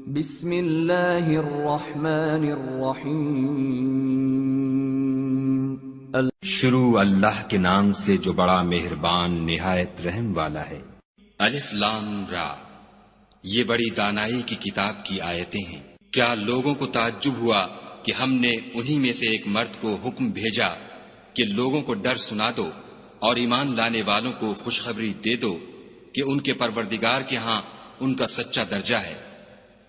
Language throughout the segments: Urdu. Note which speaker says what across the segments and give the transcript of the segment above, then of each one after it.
Speaker 1: بسم اللہ الرحمن الرحیم
Speaker 2: شروع اللہ کے نام سے جو بڑا مہربان نہایت رحم والا ہے۔
Speaker 3: الف لام را، یہ بڑی دانائی کی کتاب کی آیتیں ہیں۔ کیا لوگوں کو تعجب ہوا کہ ہم نے انہی میں سے ایک مرد کو حکم بھیجا کہ لوگوں کو ڈر سنا دو اور ایمان لانے والوں کو خوشخبری دے دو کہ ان کے پروردگار کے ہاں ان کا سچا درجہ ہے۔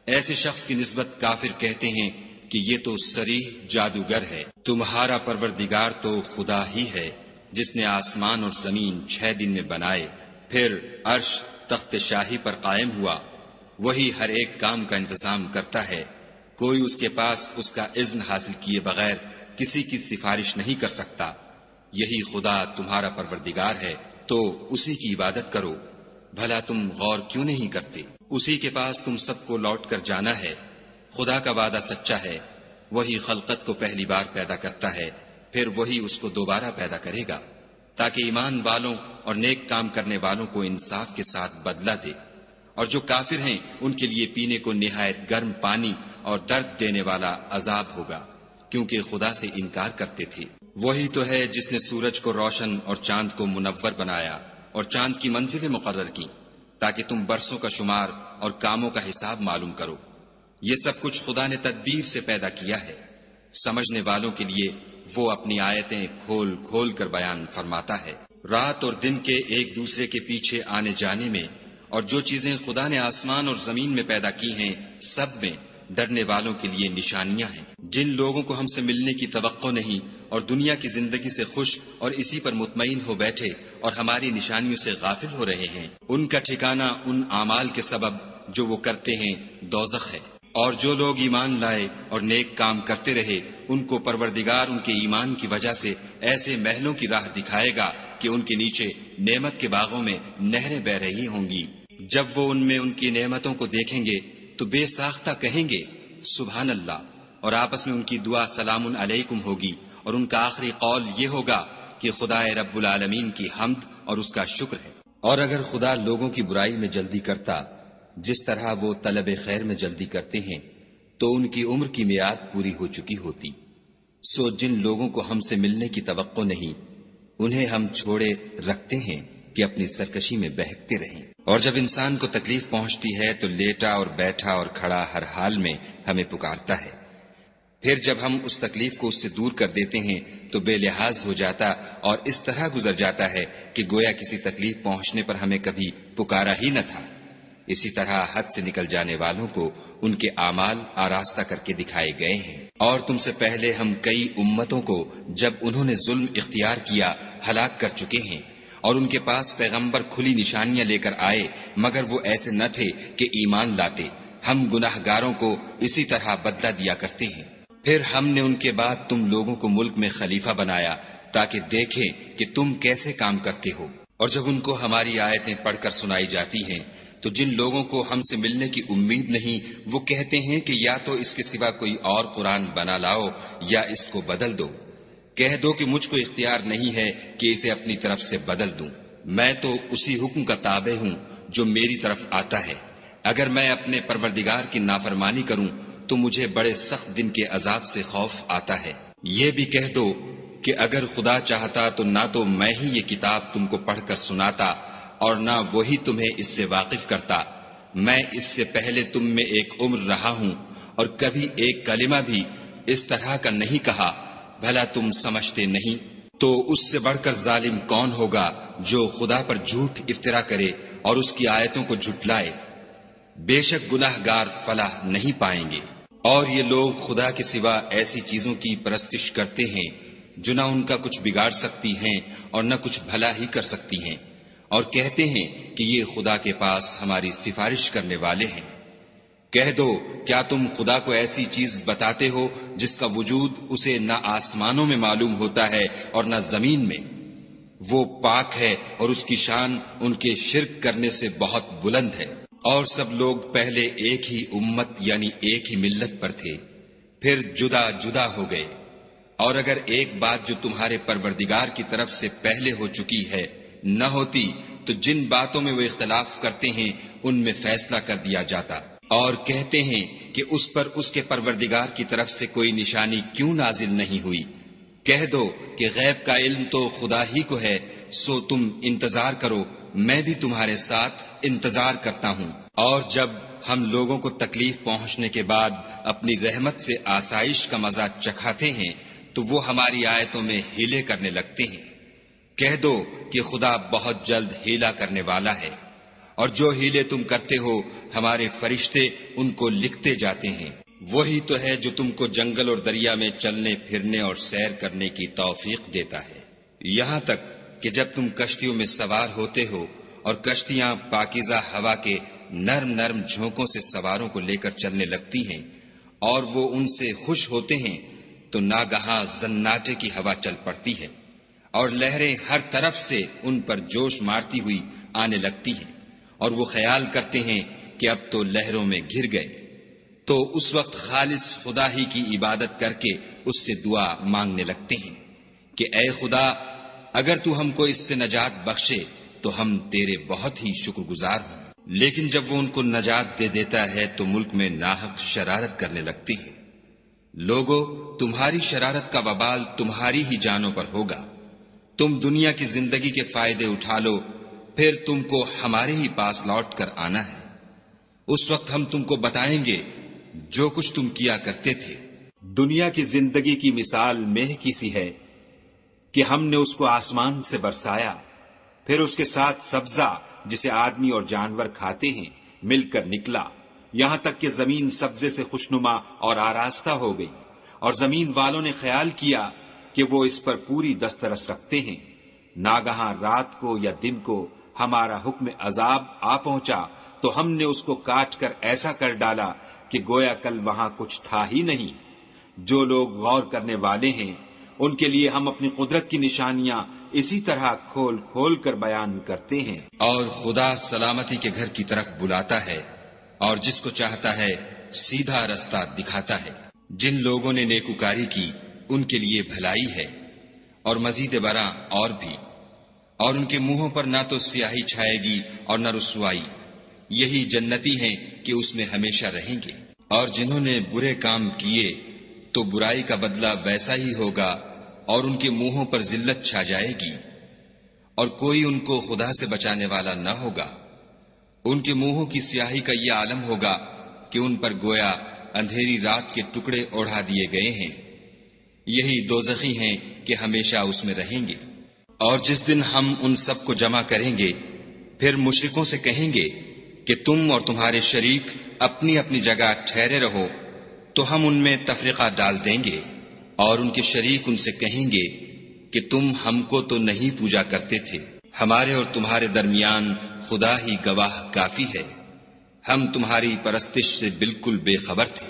Speaker 3: ایسے شخص کی نسبت کافر کہتے ہیں کہ یہ تو صریح جادوگر ہے۔ تمہارا پروردگار تو خدا ہی ہے جس نے آسمان اور زمین 6 دن میں بنائے، پھر عرش تخت شاہی پر قائم ہوا۔ وہی ہر ایک کام کا انتظام کرتا ہے، کوئی اس کے پاس اس کا اذن حاصل کیے بغیر کسی کی سفارش نہیں کر سکتا۔ یہی خدا تمہارا پروردگار ہے تو اسی کی عبادت کرو۔ بھلا تم غور کیوں نہیں کرتے؟ اسی کے پاس تم سب کو لوٹ کر جانا ہے۔ خدا کا وعدہ سچا ہے، وہی خلقت کو پہلی بار پیدا کرتا ہے، پھر وہی اس کو دوبارہ پیدا کرے گا تاکہ ایمان والوں اور نیک کام کرنے والوں کو انصاف کے ساتھ بدلہ دے، اور جو کافر ہیں ان کے لیے پینے کو نہایت گرم پانی اور درد دینے والا عذاب ہوگا، کیونکہ خدا سے انکار کرتے تھے۔ وہی تو ہے جس نے سورج کو روشن اور چاند کو منور بنایا اور چاند کی منزلیں مقرر کی تاکہ تم برسوں کا شمار اور کاموں کا حساب معلوم کرو۔ یہ سب کچھ خدا نے تدبیر سے پیدا کیا ہے۔ سمجھنے والوں کے لیے وہ اپنی آیتیں کھول کھول کر بیان فرماتا ہے۔ رات اور دن کے ایک دوسرے کے پیچھے آنے جانے میں اور جو چیزیں خدا نے آسمان اور زمین میں پیدا کی ہیں سب میں ڈرنے والوں کے لیے نشانیاں ہیں۔ جن لوگوں کو ہم سے ملنے کی توقع نہیں اور دنیا کی زندگی سے خوش اور اسی پر مطمئن ہو بیٹھے اور ہماری نشانیوں سے غافل ہو رہے ہیں، ان کا ٹھکانہ ان اعمال کے سبب جو وہ کرتے ہیں دوزخ ہے۔ اور جو لوگ ایمان لائے اور نیک کام کرتے رہے ان کو پروردگار ان کے ایمان کی وجہ سے ایسے محلوں کی راہ دکھائے گا کہ ان کے نیچے نعمت کے باغوں میں نہریں بہ رہی ہوں گی۔ جب وہ ان میں ان کی نعمتوں کو دیکھیں گے تو بے ساختہ کہیں گے سبحان اللہ، اور آپس میں ان کی دعا سلام علیکم ہوگی، اور ان کا آخری قول یہ ہوگا کہ خدا رب العالمین کی حمد اور اس کا شکر ہے۔ اور اگر خدا لوگوں کی برائی میں جلدی کرتا جس طرح وہ طلب خیر میں جلدی کرتے ہیں تو ان کی عمر کی میعاد پوری ہو چکی ہوتی۔ سو جن لوگوں کو ہم سے ملنے کی توقع نہیں انہیں ہم چھوڑے رکھتے ہیں کہ اپنی سرکشی میں بہکتے رہیں۔ اور جب انسان کو تکلیف پہنچتی ہے تو لیٹا اور بیٹھا اور کھڑا ہر حال میں ہمیں پکارتا ہے، پھر جب ہم اس تکلیف کو اس سے دور کر دیتے ہیں تو بے لحاظ ہو جاتا اور اس طرح گزر جاتا ہے کہ گویا کسی تکلیف پہنچنے پر ہمیں کبھی پکارا ہی نہ تھا۔ اسی طرح حد سے نکل جانے والوں کو ان کے اعمال آراستہ کر کے دکھائے گئے ہیں۔ اور تم سے پہلے ہم کئی امتوں کو جب انہوں نے ظلم اختیار کیا ہلاک کر چکے ہیں، اور ان کے پاس پیغمبر کھلی نشانیاں لے کر آئے مگر وہ ایسے نہ تھے کہ ایمان لاتے۔ ہم گناہ گاروں کو اسی طرح بدلہ دیا کرتے ہیں۔ پھر ہم نے ان کے بعد تم لوگوں کو ملک میں خلیفہ بنایا تاکہ دیکھیں کہ تم کیسے کام کرتے ہو۔ اور جب ان کو ہماری آیتیں پڑھ کر سنائی جاتی ہیں تو جن لوگوں کو ہم سے ملنے کی امید نہیں وہ کہتے ہیں کہ یا تو اس کے سوا کوئی اور قرآن بنا لاؤ یا اس کو بدل دو۔ کہہ دو کہ مجھ کو اختیار نہیں ہے کہ اسے اپنی طرف سے بدل دوں، میں تو اسی حکم کا تابع ہوں جو میری طرف آتا ہے۔ اگر میں اپنے پروردگار کی نافرمانی کروں تو مجھے بڑے سخت دن کے عذاب سے خوف آتا ہے۔ یہ بھی کہہ دو کہ اگر خدا چاہتا تو نہ تو میں ہی یہ کتاب تم کو پڑھ کر سناتا اور نہ وہی تمہیں اس سے واقف کرتا۔ میں اس سے پہلے تم میں ایک عمر رہا ہوں اور کبھی ایک کلمہ بھی اس طرح کا نہیں کہا، بھلا تم سمجھتے نہیں؟ تو اس سے بڑھ کر ظالم کون ہوگا جو خدا پر جھوٹ افطرا کرے اور اس کی آیتوں کو جھٹلائے؟ بے شک گناہ گار فلاح نہیں پائیں گے۔ اور یہ لوگ خدا کے سوا ایسی چیزوں کی پرستش کرتے ہیں جو نہ ان کا کچھ بگاڑ سکتی ہیں اور نہ کچھ بھلا ہی کر سکتی ہیں، اور کہتے ہیں کہ یہ خدا کے پاس ہماری سفارش کرنے والے ہیں۔ کہہ دو کیا تم خدا کو ایسی چیز بتاتے ہو جس کا وجود اسے نہ آسمانوں میں معلوم ہوتا ہے اور نہ زمین میں؟ وہ پاک ہے اور اس کی شان ان کے شرک کرنے سے بہت بلند ہے۔ اور سب لوگ پہلے ایک ہی امت یعنی ایک ہی ملت پر تھے، پھر جدا جدا ہو گئے۔ اور اگر ایک بات جو تمہارے پروردگار کی طرف سے پہلے ہو چکی ہے نہ ہوتی تو جن باتوں میں وہ اختلاف کرتے ہیں ان میں فیصلہ کر دیا جاتا۔ اور کہتے ہیں کہ اس پر اس کے پروردگار کی طرف سے کوئی نشانی کیوں نازل نہیں ہوئی؟ کہہ دو کہ غیب کا علم تو خدا ہی کو ہے، سو تم انتظار کرو، میں بھی تمہارے ساتھ انتظار کرتا ہوں۔ اور جب ہم لوگوں کو تکلیف پہنچنے کے بعد اپنی رحمت سے آسائش کا مزہ چکھاتے ہیں تو وہ ہماری آیتوں میں ہیلے کرنے لگتے ہیں۔ کہہ دو کہ خدا بہت جلد ہیلا کرنے والا ہے، اور جو ہیلے تم کرتے ہو ہمارے فرشتے ان کو لکھتے جاتے ہیں۔ وہی تو ہے جو تم کو جنگل اور دریا میں چلنے پھرنے اور سیر کرنے کی توفیق دیتا ہے، یہاں تک کہ جب تم کشتیوں میں سوار ہوتے ہو اور کشتیاں پاکیزہ ہوا کے نرم نرم جھونکوں سے سواروں کو لے کر چلنے لگتی ہیں اور وہ ان سے خوش ہوتے ہیں تو ناگہاں زناٹے کی ہوا چل پڑتی ہے اور لہریں ہر طرف سے ان پر جوش مارتی ہوئی آنے لگتی ہیں، اور وہ خیال کرتے ہیں کہ اب تو لہروں میں گھر گئے، تو اس وقت خالص خدا ہی کی عبادت کر کے اس سے دعا مانگنے لگتے ہیں کہ اے خدا، اگر تو ہم کو اس سے نجات بخشے تو ہم تیرے بہت ہی شکر گزار ہوں۔ لیکن جب وہ ان کو نجات دے دیتا ہے تو ملک میں ناحق شرارت کرنے لگتے ہیں۔ لوگو، تمہاری شرارت کا وبال تمہاری ہی جانوں پر ہوگا۔ تم دنیا کی زندگی کے فائدے اٹھا لو، پھر تم کو ہمارے ہی پاس لوٹ کر آنا ہے۔ اس وقت ہم تم کو بتائیں گے جو کچھ تم کیا کرتے تھے۔
Speaker 4: دنیا کی زندگی کی مثال مہ کی سی ہے کہ ہم نے اس کو آسمان سے برسایا، پھر اس کے ساتھ سبزہ جسے آدمی اور جانور کھاتے ہیں مل کر نکلا، یہاں تک کہ زمین سبزے سے خوشنما اور آراستہ ہو گئی، اور زمین والوں نے خیال کیا کہ وہ اس پر پوری دسترس رکھتے ہیں۔ ناگہاں رات کو یا دن کو ہمارا حکم عذاب آ پہنچا تو ہم نے اس کو کاٹ کر ایسا کر ڈالا کہ گویا کل وہاں کچھ تھا ہی نہیں۔ جو لوگ غور کرنے والے ہیں ان کے لیے ہم اپنی قدرت کی نشانیاں اسی طرح کھول کھول کر بیان کرتے ہیں۔
Speaker 3: اور خدا سلامتی کے گھر کی طرف بلاتا ہے اور جس کو چاہتا ہے سیدھا رستہ دکھاتا ہے۔ جن لوگوں نے نیکوکاری کی ان کے لیے بھلائی ہے، اور مزید برآں اور بھی، اور ان کے منہوں پر نہ تو سیاہی چھائے گی اور نہ رسوائی، یہی جنتی ہیں کہ اس میں ہمیشہ رہیں گے۔ اور جنہوں نے برے کام کیے تو برائی کا بدلہ ویسا ہی ہوگا، اور ان کے منہوں پر ذلت چھا جائے گی، اور کوئی ان کو خدا سے بچانے والا نہ ہوگا۔ ان کے منہوں کی سیاہی کا یہ عالم ہوگا کہ ان پر گویا اندھیری رات کے ٹکڑے اوڑھا دیے گئے ہیں، یہی دوزخی ہیں کہ ہمیشہ اس میں رہیں گے۔ اور جس دن ہم ان سب کو جمع کریں گے پھر مشرکوں سے کہیں گے کہ تم اور تمہارے شریک اپنی اپنی جگہ ٹھہرے رہو، تو ہم ان میں تفرقہ ڈال دیں گے، اور ان کے شریک ان سے کہیں گے کہ تم ہم کو تو نہیں پوجا کرتے تھے، ہمارے اور تمہارے درمیان خدا ہی گواہ کافی ہے، ہم تمہاری پرستش سے بالکل بے خبر تھے۔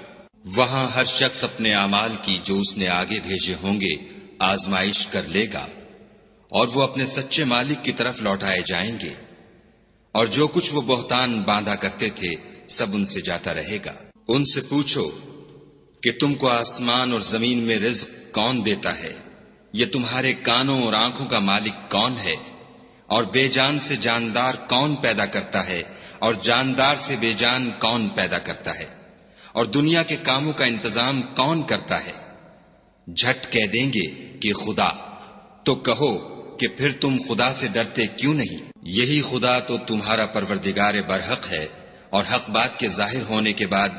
Speaker 3: وہاں ہر شخص اپنے اعمال کی جو اس نے آگے بھیجے ہوں گے آزمائش کر لے گا، اور وہ اپنے سچے مالک کی طرف لوٹائے جائیں گے، اور جو کچھ وہ بہتان باندھا کرتے تھے سب ان سے جاتا رہے گا۔ ان سے پوچھو کہ تم کو آسمان اور زمین میں رزق کون دیتا ہے؟ یہ تمہارے کانوں اور آنکھوں کا مالک کون ہے؟ اور بے جان سے جاندار کون پیدا کرتا ہے؟ اور جاندار سے بے جان کون پیدا کرتا ہے؟ اور دنیا کے کاموں کا انتظام کون کرتا ہے؟ جھٹ کہہ دیں گے کہ خدا۔ تو کہو کہ پھر تم خدا سے ڈرتے کیوں نہیں؟ یہی خدا تو تمہارا پروردگار برحق ہے، اور حق بات کے ظاہر ہونے کے بعد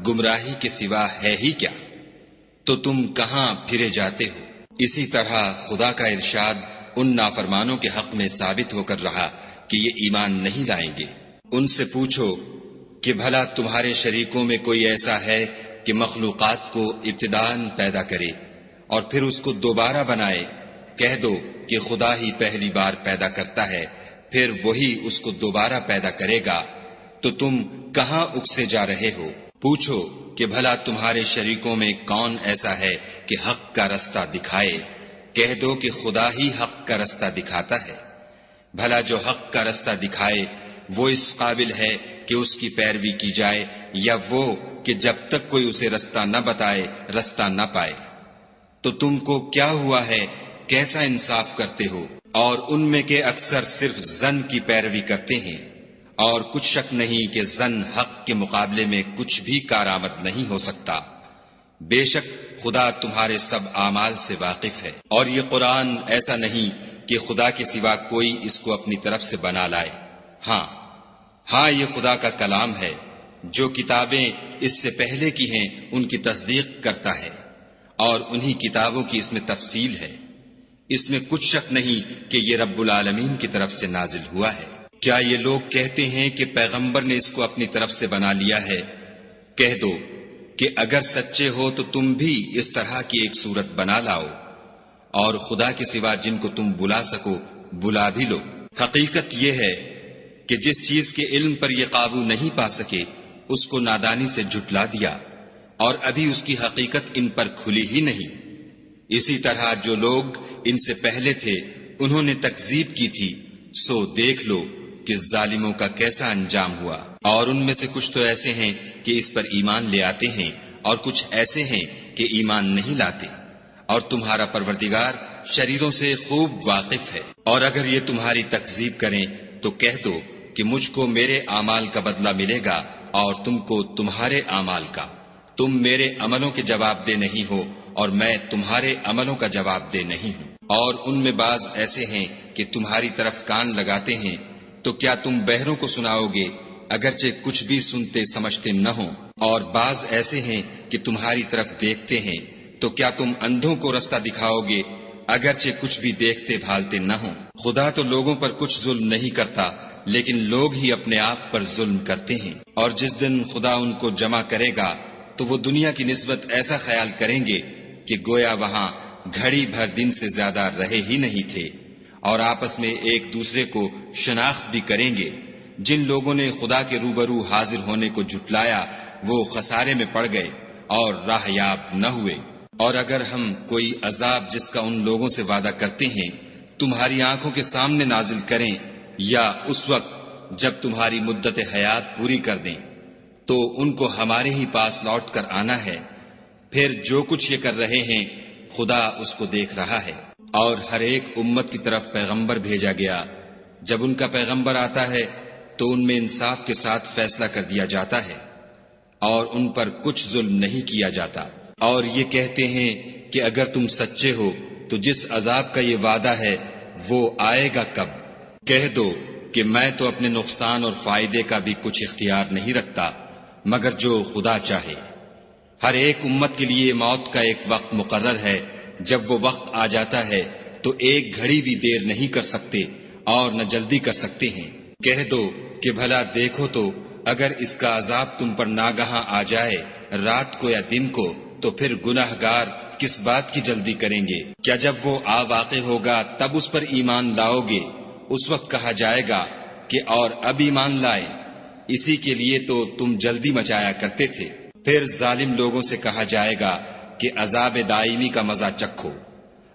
Speaker 3: گمراہی کے سوا ہے ہی کیا؟ تو تم کہاں پھرے جاتے ہو؟ اسی طرح خدا کا ارشاد ان نافرمانوں کے حق میں ثابت ہو کر رہا کہ یہ ایمان نہیں لائیں گے۔ ان سے پوچھو کہ بھلا تمہارے شریکوں میں کوئی ایسا ہے کہ مخلوقات کو ابتداءً پیدا کرے اور پھر اس کو دوبارہ بنائے؟ کہہ دو کہ خدا ہی پہلی بار پیدا کرتا ہے، پھر وہی اس کو دوبارہ پیدا کرے گا، تو تم کہاں اکسے جا رہے ہو؟ پوچھو کہ بھلا تمہارے شریکوں میں کون ایسا ہے کہ حق کا رستہ دکھائے؟ کہہ دو کہ خدا ہی حق کا رستہ دکھاتا ہے۔ بھلا جو حق کا رستہ دکھائے وہ اس قابل ہے کہ اس کی پیروی کی جائے، یا وہ کہ جب تک کوئی اسے رستہ نہ بتائے رستہ نہ پائے؟ تو تم کو کیا ہوا ہے، کیسا انصاف کرتے ہو؟ اور ان میں کے اکثر صرف ظن کی پیروی کرتے ہیں، اور کچھ شک نہیں کہ زن حق کے مقابلے میں کچھ بھی کارآمد نہیں ہو سکتا۔ بے شک خدا تمہارے سب اعمال سے واقف ہے، اور یہ قرآن ایسا نہیں کہ خدا کے سوا کوئی اس کو اپنی طرف سے بنا لائے۔ ہاں یہ خدا کا کلام ہے، جو کتابیں اس سے پہلے کی ہیں ان کی تصدیق کرتا ہے، اور انہی کتابوں کی اس میں تفصیل ہے۔ اس میں کچھ شک نہیں کہ یہ رب العالمین کی طرف سے نازل ہوا ہے۔ کیا یہ لوگ کہتے ہیں کہ پیغمبر نے اس کو اپنی طرف سے بنا لیا ہے؟ کہہ دو کہ اگر سچے ہو تو تم بھی اس طرح کی ایک صورت بنا لاؤ، اور خدا کے سوا جن کو تم بلا سکو بلا بھی لو۔ حقیقت یہ ہے کہ جس چیز کے علم پر یہ قابو نہیں پا سکے اس کو نادانی سے جھٹلا دیا، اور ابھی اس کی حقیقت ان پر کھلی ہی نہیں۔ اسی طرح جو لوگ ان سے پہلے تھے انہوں نے تکذیب کی تھی، سو دیکھ لو کہ ظالموں کا کیسا انجام ہوا۔ اور ان میں سے کچھ تو ایسے ہیں کہ اس پر ایمان لے آتے ہیں، اور کچھ ایسے ہیں کہ ایمان نہیں لاتے، اور تمہارا پروردگار شریروں سے خوب واقف ہے۔ اور اگر یہ تمہاری تکذیب کریں تو کہہ دو کہ مجھ کو میرے اعمال کا بدلہ ملے گا اور تم کو تمہارے اعمال کا۔ تم میرے عملوں کے جواب دہ نہیں ہو اور میں تمہارے عملوں کا جواب دہ نہیں ہوں۔ اور ان میں بعض ایسے ہیں کہ تمہاری طرف کان لگاتے ہیں، تو کیا تم بہروں کو سناؤ گے اگرچہ کچھ بھی سنتے سمجھتے نہ ہوں؟ اور بعض ایسے ہیں کہ تمہاری طرف دیکھتے ہیں، تو کیا تم اندھوں کو رستہ دکھاؤ گے اگرچہ کچھ بھی دیکھتے بھالتے نہ ہوں؟ خدا تو لوگوں پر کچھ ظلم نہیں کرتا، لیکن لوگ ہی اپنے آپ پر ظلم کرتے ہیں۔ اور جس دن خدا ان کو جمع کرے گا تو وہ دنیا کی نسبت ایسا خیال کریں گے کہ گویا وہاں گھڑی بھر دن سے زیادہ رہے ہی نہیں تھے، اور آپس میں ایک دوسرے کو شناخت بھی کریں گے۔ جن لوگوں نے خدا کے روبرو حاضر ہونے کو جھٹلایا وہ خسارے میں پڑ گئے اور راہ یاب نہ ہوئے۔ اور اگر ہم کوئی عذاب جس کا ان لوگوں سے وعدہ کرتے ہیں تمہاری آنکھوں کے سامنے نازل کریں، یا اس وقت جب تمہاری مدت حیات پوری کر دیں، تو ان کو ہمارے ہی پاس لوٹ کر آنا ہے، پھر جو کچھ یہ کر رہے ہیں خدا اس کو دیکھ رہا ہے۔ اور ہر ایک امت کی طرف پیغمبر بھیجا گیا، جب ان کا پیغمبر آتا ہے تو ان میں انصاف کے ساتھ فیصلہ کر دیا جاتا ہے، اور ان پر کچھ ظلم نہیں کیا جاتا۔ اور یہ کہتے ہیں کہ اگر تم سچے ہو تو جس عذاب کا یہ وعدہ ہے وہ آئے گا کب؟ کہہ دو کہ میں تو اپنے نقصان اور فائدے کا بھی کچھ اختیار نہیں رکھتا مگر جو خدا چاہے۔ ہر ایک امت کے لیے موت کا ایک وقت مقرر ہے، جب وہ وقت آ جاتا ہے تو ایک گھڑی بھی دیر نہیں کر سکتے اور نہ جلدی کر سکتے ہیں۔ کہہ دو کہ بھلا دیکھو تو اگر اس کا عذاب تم پر ناگہاں آ جائے رات کو یا دن کو، تو پھر گناہگار کس بات کی جلدی کریں گے؟ کیا جب وہ آ واقع ہوگا تب اس پر ایمان لاؤ گے؟ اس وقت کہا جائے گا کہ اور اب ایمان لائے، اسی کے لیے تو تم جلدی مچایا کرتے تھے۔ پھر ظالم لوگوں سے کہا جائے گا کہ عذاب دائمی کا مزہ چکھو،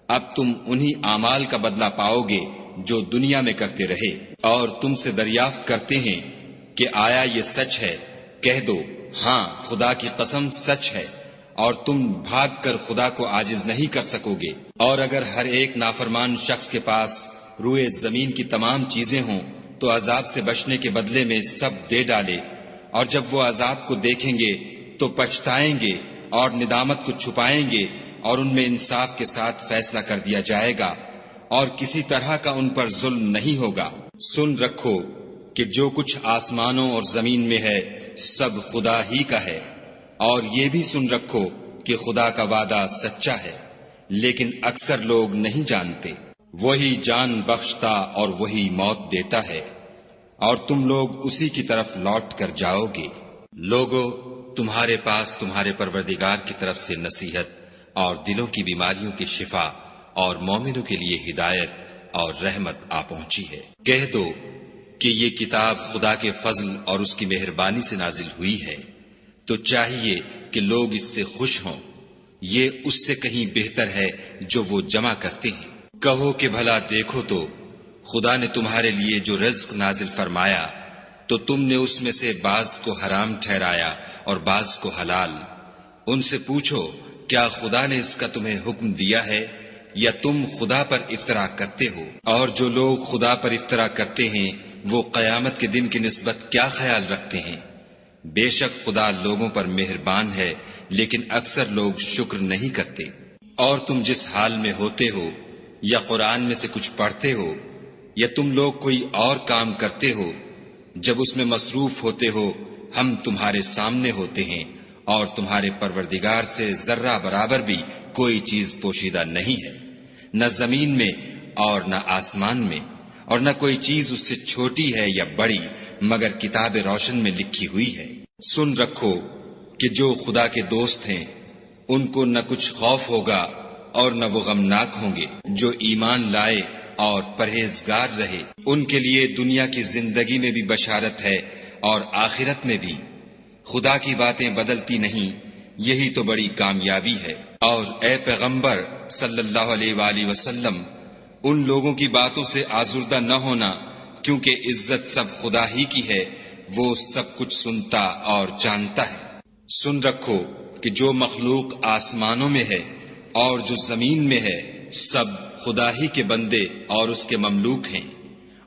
Speaker 3: اب تم انہی اعمال کا بدلہ پاؤ گے جو دنیا میں کرتے رہے۔ اور تم سے دریافت کرتے ہیں کہ آیا یہ سچ ہے؟ کہہ دو ہاں خدا کی قسم سچ ہے، اور تم بھاگ کر خدا کو عاجز نہیں کر سکو گے۔ اور اگر ہر ایک نافرمان شخص کے پاس روئے زمین کی تمام چیزیں ہوں تو عذاب سے بچنے کے بدلے میں سب دے ڈالے، اور جب وہ عذاب کو دیکھیں گے تو پچھتائیں گے اور ندامت کو چھپائیں گے، اور ان میں انصاف کے ساتھ فیصلہ کر دیا جائے گا، اور کسی طرح کا ان پر ظلم نہیں ہوگا۔ سن رکھو کہ جو کچھ آسمانوں اور زمین میں ہے سب خدا ہی کا ہے، اور یہ بھی سن رکھو کہ خدا کا وعدہ سچا ہے، لیکن اکثر لوگ نہیں جانتے۔ وہی جان بخشتا اور وہی موت دیتا ہے، اور تم لوگ اسی کی طرف لوٹ کر جاؤ گے۔ لوگو تمہارے پاس تمہارے پروردگار کی طرف سے نصیحت اور دلوں کی بیماریوں کی شفا اور مومنوں کے لیے ہدایت اور رحمت آ پہنچی ہے۔ کہہ دو کہ یہ کتاب خدا کے فضل اور اس کی مہربانی سے نازل ہوئی ہے، تو چاہیے کہ لوگ اس سے خوش ہوں، یہ اس سے کہیں بہتر ہے جو وہ جمع کرتے ہیں۔ کہو کہ بھلا دیکھو تو خدا نے تمہارے لیے جو رزق نازل فرمایا تو تم نے اس میں سے بعض کو حرام ٹھہرایا اور بعض کو حلال۔ ان سے پوچھو کیا خدا نے اس کا تمہیں حکم دیا ہے یا تم خدا پر افطرا کرتے ہو؟ اور جو لوگ خدا پر افطرا کرتے ہیں وہ قیامت کے دن کی نسبت کیا خیال رکھتے ہیں؟ بے شک خدا لوگوں پر مہربان ہے، لیکن اکثر لوگ شکر نہیں کرتے۔ اور تم جس حال میں ہوتے ہو، یا قرآن میں سے کچھ پڑھتے ہو، یا تم لوگ کوئی اور کام کرتے ہو، جب اس میں مصروف ہوتے ہو ہم تمہارے سامنے ہوتے ہیں، اور تمہارے پروردگار سے ذرہ برابر بھی کوئی چیز پوشیدہ نہیں ہے، نہ زمین میں اور نہ آسمان میں، اور نہ کوئی چیز اس سے چھوٹی ہے یا بڑی مگر کتاب روشن میں لکھی ہوئی ہے۔ سن رکھو کہ جو خدا کے دوست ہیں ان کو نہ کچھ خوف ہوگا اور نہ وہ غمناک ہوں گے۔ جو ایمان لائے اور پرہیزگار رہے ان کے لیے دنیا کی زندگی میں بھی بشارت ہے اور آخرت میں بھی۔ خدا کی باتیں بدلتی نہیں، یہی تو بڑی کامیابی ہے۔ اور اے پیغمبر صلی اللہ علیہ وآلہ وسلم، ان لوگوں کی باتوں سے آزردہ نہ ہونا، کیونکہ عزت سب خدا ہی کی ہے، وہ سب کچھ سنتا اور جانتا ہے۔ سن رکھو کہ جو مخلوق آسمانوں میں ہے اور جو زمین میں ہے سب خدا ہی کے بندے اور اس کے مملوک ہیں،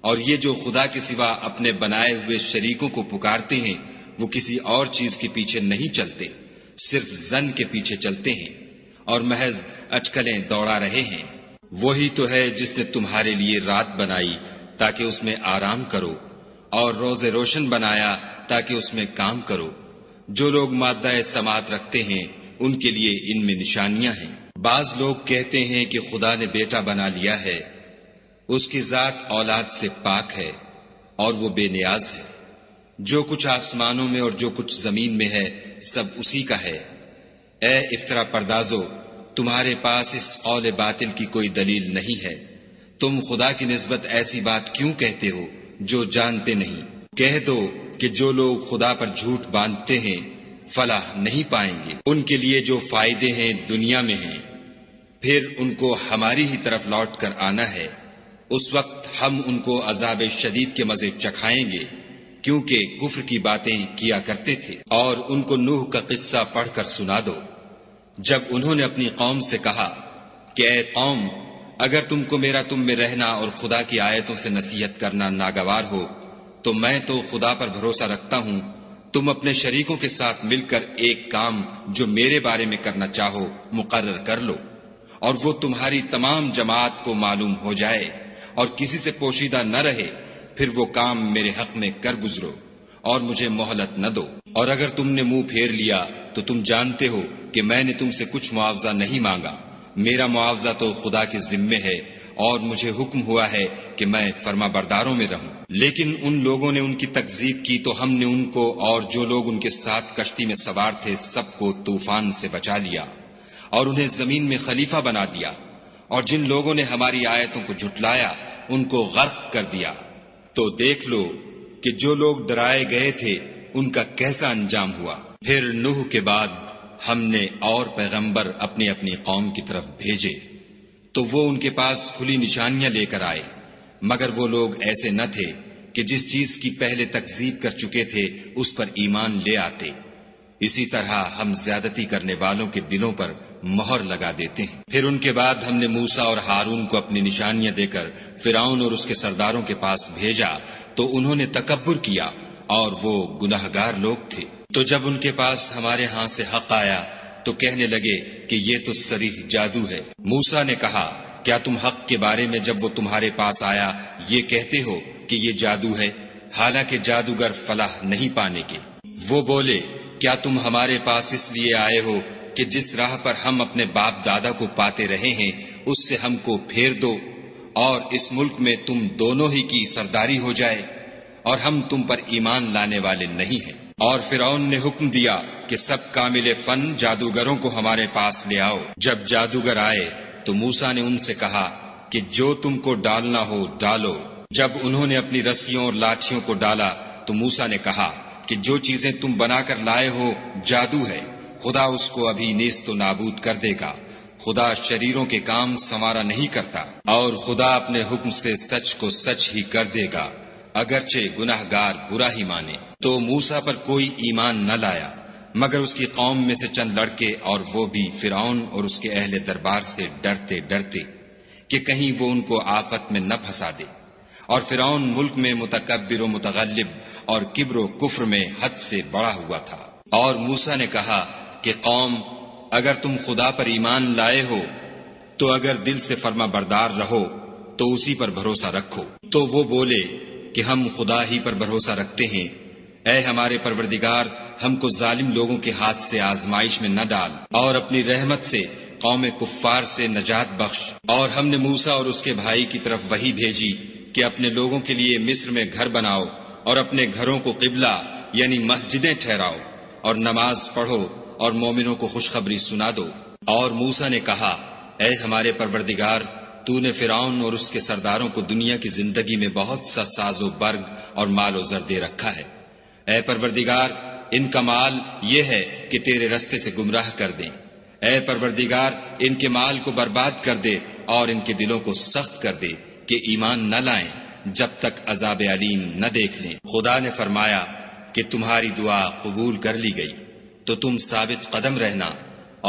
Speaker 3: اور یہ جو خدا کے سوا اپنے بنائے ہوئے شریکوں کو پکارتے ہیں وہ کسی اور چیز کے پیچھے نہیں چلتے، صرف ظن کے پیچھے چلتے ہیں اور محض اٹکلیں دوڑا رہے ہیں۔ وہی تو ہے جس نے تمہارے لیے رات بنائی تاکہ اس میں آرام کرو، اور روز روشن بنایا تاکہ اس میں کام کرو۔ جو لوگ مادہ سماعت رکھتے ہیں ان کے لیے ان میں نشانیاں ہیں۔ بعض لوگ کہتے ہیں کہ خدا نے بیٹا بنا لیا ہے، اس کی ذات اولاد سے پاک ہے اور وہ بے نیاز ہے۔ جو کچھ آسمانوں میں اور جو کچھ زمین میں ہے سب اسی کا ہے۔ اے افترا پردازو، تمہارے پاس اس قول باطل کی کوئی دلیل نہیں ہے، تم خدا کی نسبت ایسی بات کیوں کہتے ہو جو جانتے نہیں؟ کہہ دو کہ جو لوگ خدا پر جھوٹ باندھتے ہیں فلاح نہیں پائیں گے۔ ان کے لیے جو فائدے ہیں دنیا میں ہیں، پھر ان کو ہماری ہی طرف لوٹ کر آنا ہے۔ اس وقت ہم ان کو عذاب شدید کے مزے چکھائیں گے، کیونکہ کفر کی باتیں کیا کرتے تھے۔ اور ان کو نوح کا قصہ پڑھ کر سنا دو، جب انہوں نے اپنی قوم سے کہا کہ اے قوم، اگر تم کو میرا تم میں رہنا اور خدا کی آیتوں سے نصیحت کرنا ناگوار ہو تو میں تو خدا پر بھروسہ رکھتا ہوں، تم اپنے شریکوں کے ساتھ مل کر ایک کام جو میرے بارے میں کرنا چاہو مقرر کر لو، اور وہ تمہاری تمام جماعت کو معلوم ہو جائے اور کسی سے پوشیدہ نہ رہے، پھر وہ کام میرے حق میں کر گزرو اور مجھے مہلت نہ دو۔ اور اگر تم نے منہ پھیر لیا تو تم جانتے ہو کہ میں نے تم سے کچھ معاوضہ نہیں مانگا، میرا معاوضہ تو خدا کے ذمے ہے، اور مجھے حکم ہوا ہے کہ میں فرما برداروں میں رہوں۔ لیکن ان لوگوں نے ان کی تکذیب کی تو ہم نے ان کو اور جو لوگ ان کے ساتھ کشتی میں سوار تھے سب کو طوفان سے بچا لیا اور انہیں زمین میں خلیفہ بنا دیا، اور جن لوگوں نے ہماری آیتوں کو جھٹلایا ان کو غرق کر دیا۔ تو دیکھ لو کہ جو لوگ ڈرائے گئے تھے ان کا کیسا انجام ہوا۔ پھر نوح کے بعد ہم نے اور پیغمبر اپنی اپنی قوم کی طرف بھیجے تو وہ ان کے پاس کھلی نشانیاں لے کر آئے، مگر وہ لوگ ایسے نہ تھے کہ جس چیز کی پہلے تکذیب کر چکے تھے اس پر ایمان لے آتے۔ اسی طرح ہم زیادتی کرنے والوں کے دلوں پر مہر لگا دیتے ہیں۔ پھر ان کے بعد ہم نے موسیٰ اور ہارون کو اپنی نشانیاں دے کر فرعون اور اس کے سرداروں کے پاس بھیجا تو انہوں نے تکبر کیا اور وہ گناہگار لوگ تھے۔ تو جب ان کے پاس ہمارے ہاں سے حق آیا تو کہنے لگے کہ یہ تو صریح جادو ہے۔ موسیٰ نے کہا کیا تم حق کے بارے میں جب وہ تمہارے پاس آیا یہ کہتے ہو کہ یہ جادو ہے، حالانکہ جادوگر فلاح نہیں پانے کے؟ وہ بولے کیا تم ہمارے پاس اس لیے آئے ہو کہ جس راہ پر ہم اپنے باپ دادا کو پاتے رہے ہیں اس سے ہم کو پھیر دو اور اس ملک میں تم دونوں ہی کی سرداری ہو جائے، اور ہم تم پر ایمان لانے والے نہیں ہیں۔ اور فرعون نے حکم دیا کہ سب کامل فن جادوگروں کو ہمارے پاس لے آؤ۔ جب جادوگر آئے تو موسیٰ نے ان سے کہا کہ جو تم کو ڈالنا ہو ڈالو۔ جب انہوں نے اپنی رسیوں اور لاٹھیوں کو ڈالا تو موسیٰ نے کہا کہ جو چیزیں تم بنا کر لائے ہو جادو ہے، خدا اس کو ابھی نیست و نابود کر دے گا۔ خدا شریروں کے کام سنوارا نہیں کرتا، اور خدا اپنے حکم سے سچ کو سچ ہی کر دے گا، اگرچہ گناہگار برا ہی مانے۔ تو موسیٰ پر کوئی ایمان نہ لایا مگر اس کی قوم میں سے چند لڑکے، اور وہ بھی فرعون اور اس کے اہل دربار سے ڈرتے ڈرتے کہ کہیں وہ ان کو آفت میں نہ پھنسا دے۔ اور فرعون ملک میں متکبر و متغلب اور کبر و کفر میں حد سے بڑا ہوا تھا۔ اور موسیٰ نے کہا کہ قوم، اگر تم خدا پر ایمان لائے ہو تو اگر دل سے فرما بردار رہو تو اسی پر بھروسہ رکھو۔ تو وہ بولے کہ ہم خدا ہی پر بھروسہ رکھتے ہیں۔ اے ہمارے پروردگار، ہم کو ظالم لوگوں کے ہاتھ سے آزمائش میں نہ ڈال، اور اپنی رحمت سے قوم کفار سے نجات بخش۔ اور ہم نے موسیٰ اور اس کے بھائی کی طرف وحی بھیجی کہ اپنے لوگوں کے لیے مصر میں گھر بناؤ اور اپنے گھروں کو قبلہ یعنی مسجدیں ٹھہراؤ، اور نماز پڑھو اور مومنوں کو خوشخبری سنا دو۔ اور موسیٰ نے کہا، اے ہمارے پروردگار، تو نے فرعون اور اس کے سرداروں کو دنیا کی زندگی میں بہت سا ساز و برگ اور مال و زر دے رکھا ہے۔ اے پروردگار، ان کا مال یہ ہے کہ تیرے رستے سے گمراہ کر دیں۔ اے پروردگار، ان کے مال کو برباد کر دے اور ان کے دلوں کو سخت کر دے کہ ایمان نہ لائیں جب تک عذاب علیم نہ دیکھ لیں۔ خدا نے فرمایا کہ تمہاری دعا قبول کر لی گئی، تو تم ثابت قدم رہنا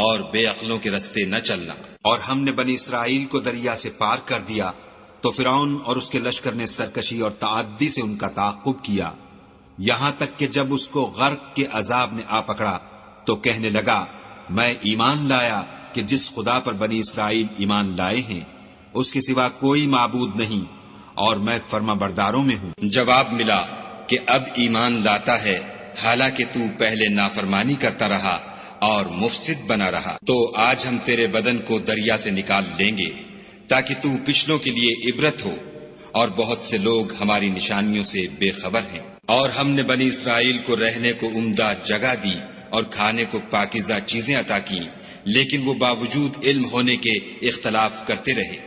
Speaker 3: اور بے عقلوں کے رستے نہ چلنا۔
Speaker 4: اور ہم نے بنی اسرائیل کو دریا سے پار کر دیا تو فرعون اور اس کے لشکر نے سرکشی اور تعدی سے ان کا تعاقب کیا، یہاں تک کہ جب اس کو غرق کے عذاب نے آ پکڑا تو کہنے لگا، میں ایمان لایا کہ جس خدا پر بنی اسرائیل ایمان لائے ہیں اس کے سوا کوئی معبود نہیں، اور میں فرما برداروں میں ہوں۔
Speaker 3: جواب ملا کہ اب ایمان لاتا ہے، حالانکہ تو پہلے نافرمانی کرتا رہا اور مفسد بنا رہا۔ تو آج ہم تیرے بدن کو دریا سے نکال لیں گے تاکہ تو پچھلوں کے لیے عبرت ہو، اور بہت سے لوگ ہماری نشانیوں سے بے خبر ہیں۔ اور ہم نے بنی اسرائیل کو رہنے کو عمدہ جگہ دی اور کھانے کو پاکیزہ چیزیں عطا کی، لیکن وہ باوجود علم ہونے کے اختلاف کرتے رہے۔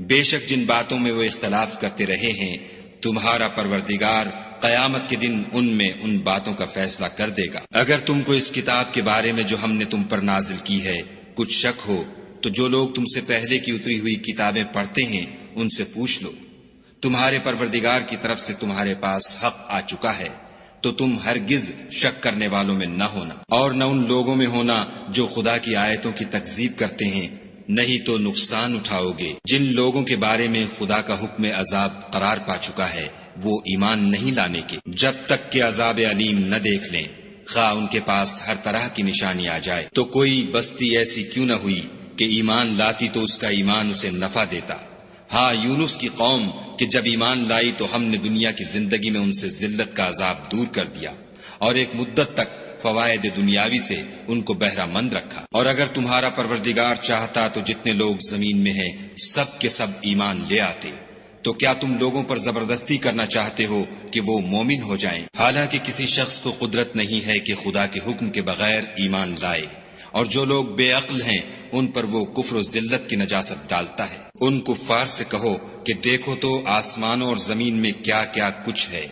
Speaker 3: بے شک جن باتوں میں وہ اختلاف کرتے رہے ہیں، تمہارا پروردگار قیامت کے دن ان میں ان باتوں کا فیصلہ کر دے گا۔ اگر تم کو اس کتاب کے بارے میں جو ہم نے تم پر نازل کی ہے کچھ شک ہو تو جو لوگ تم سے پہلے کی اتری ہوئی کتابیں پڑھتے ہیں ان سے پوچھ لو۔ تمہارے پروردگار کی طرف سے تمہارے پاس حق آ چکا ہے، تو تم ہرگز شک کرنے والوں میں نہ ہونا، اور نہ ان لوگوں میں ہونا جو خدا کی آیتوں کی تکذیب کرتے ہیں، نہیں تو نقصان اٹھاؤ گے۔ جن لوگوں کے بارے میں خدا کا حکم عذاب قرار پا چکا ہے وہ ایمان نہیں لانے کے جب تک کہ عذاب علیم نہ دیکھ لیں، خواہ ان کے پاس ہر طرح کی نشانی آ جائے۔ تو کوئی بستی ایسی کیوں نہ ہوئی کہ ایمان لاتی تو اس کا ایمان اسے نفع دیتا۔ ہاں، یونس کی قوم کہ جب ایمان لائی تو ہم نے دنیا کی زندگی میں ان سے ذلت کا عذاب دور کر دیا، اور ایک مدت تک فوائد دنیاوی سے ان کو بہرہ مند رکھا۔ اور اگر تمہارا پروردگار چاہتا تو جتنے لوگ زمین میں ہیں سب کے سب ایمان لے آتے۔ تو کیا تم لوگوں پر زبردستی کرنا چاہتے ہو کہ وہ مومن ہو جائیں؟ حالانکہ کسی شخص کو قدرت نہیں ہے کہ خدا کے حکم کے بغیر ایمان لائے، اور جو لوگ بے عقل ہیں ان پر وہ کفر و ذلت کی نجاست ڈالتا ہے۔ ان کفار سے کہو کہ دیکھو تو آسمانوں اور زمین میں کیا کیا کچھ ہے،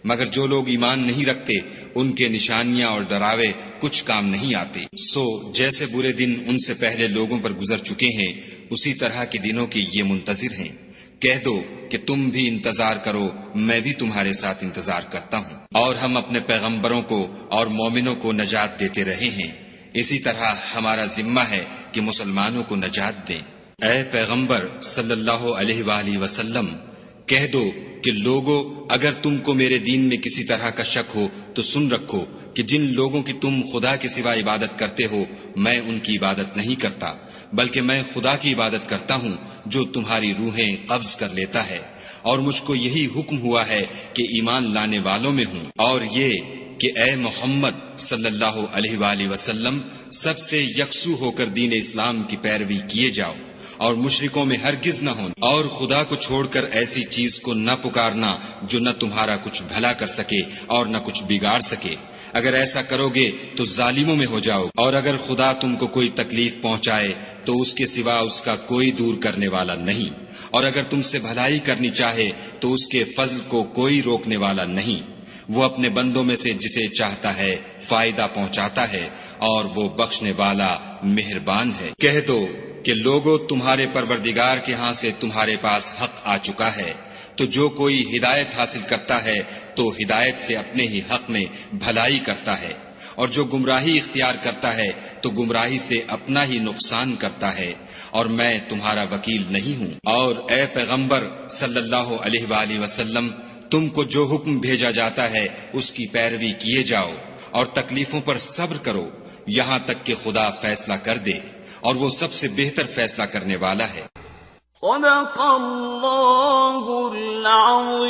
Speaker 3: مگر جو لوگ ایمان نہیں رکھتے ان کے نشانیاں اور ڈراوے کچھ کام نہیں آتے۔ سو جیسے برے دن ان سے پہلے لوگوں پر گزر چکے ہیں، اسی طرح کے دنوں کے یہ منتظر ہیں۔ کہہ دو کہ تم بھی انتظار کرو، میں بھی تمہارے ساتھ انتظار کرتا ہوں۔ اور ہم اپنے پیغمبروں کو اور مومنوں کو نجات دیتے رہے ہیں، اسی طرح ہمارا ذمہ ہے کہ مسلمانوں کو نجات دیں۔ اے پیغمبر صلی اللہ علیہ وآلہ وسلم، کہہ دو کہ لوگو، اگر تم کو میرے دین میں کسی طرح کا شک ہو تو سن رکھو کہ جن لوگوں کی تم خدا کے سوا عبادت کرتے ہو میں ان کی عبادت نہیں کرتا، بلکہ میں خدا کی عبادت کرتا ہوں جو تمہاری روحیں قبض کر لیتا ہے، اور مجھ کو یہی حکم ہوا ہے کہ ایمان لانے والوں میں ہوں، اور یہ کہ اے محمد صلی اللہ علیہ وآلہ وسلم سب سے یکسو ہو کر دین اسلام کی پیروی کیے جاؤ، اور مشرکوں میں ہرگز نہ ہونا، اور خدا کو چھوڑ کر ایسی چیز کو نہ پکارنا جو نہ تمہارا کچھ بھلا کر سکے اور نہ کچھ بگاڑ سکے۔ اگر ایسا کرو گے تو ظالموں میں ہو جاؤ، اور اگر خدا تم کو کوئی تکلیف پہنچائے تو اس کے سوا اس کا کوئی دور کرنے والا نہیں، اور اگر تم سے بھلائی کرنی چاہے تو اس کے فضل کو کوئی روکنے والا نہیں۔ وہ اپنے بندوں میں سے جسے چاہتا ہے فائدہ پہنچاتا ہے، اور وہ بخشنے والا مہربان ہے۔ کہہ دو کہ لوگو، تمہارے پروردگار کے ہاں سے تمہارے پاس حق آ چکا ہے، تو جو کوئی ہدایت حاصل کرتا ہے تو ہدایت سے اپنے ہی حق میں بھلائی کرتا ہے، اور جو گمراہی اختیار کرتا ہے تو گمراہی سے اپنا ہی نقصان کرتا ہے، اور میں تمہارا وکیل نہیں ہوں۔ اور اے پیغمبر صلی اللہ علیہ وآلہ وسلم، تم کو جو حکم بھیجا جاتا ہے اس کی پیروی کیے جاؤ، اور تکلیفوں پر صبر کرو یہاں تک کہ خدا فیصلہ کر دے، اور وہ سب سے بہتر فیصلہ کرنے والا ہے۔
Speaker 5: صدق اللہ العظیم۔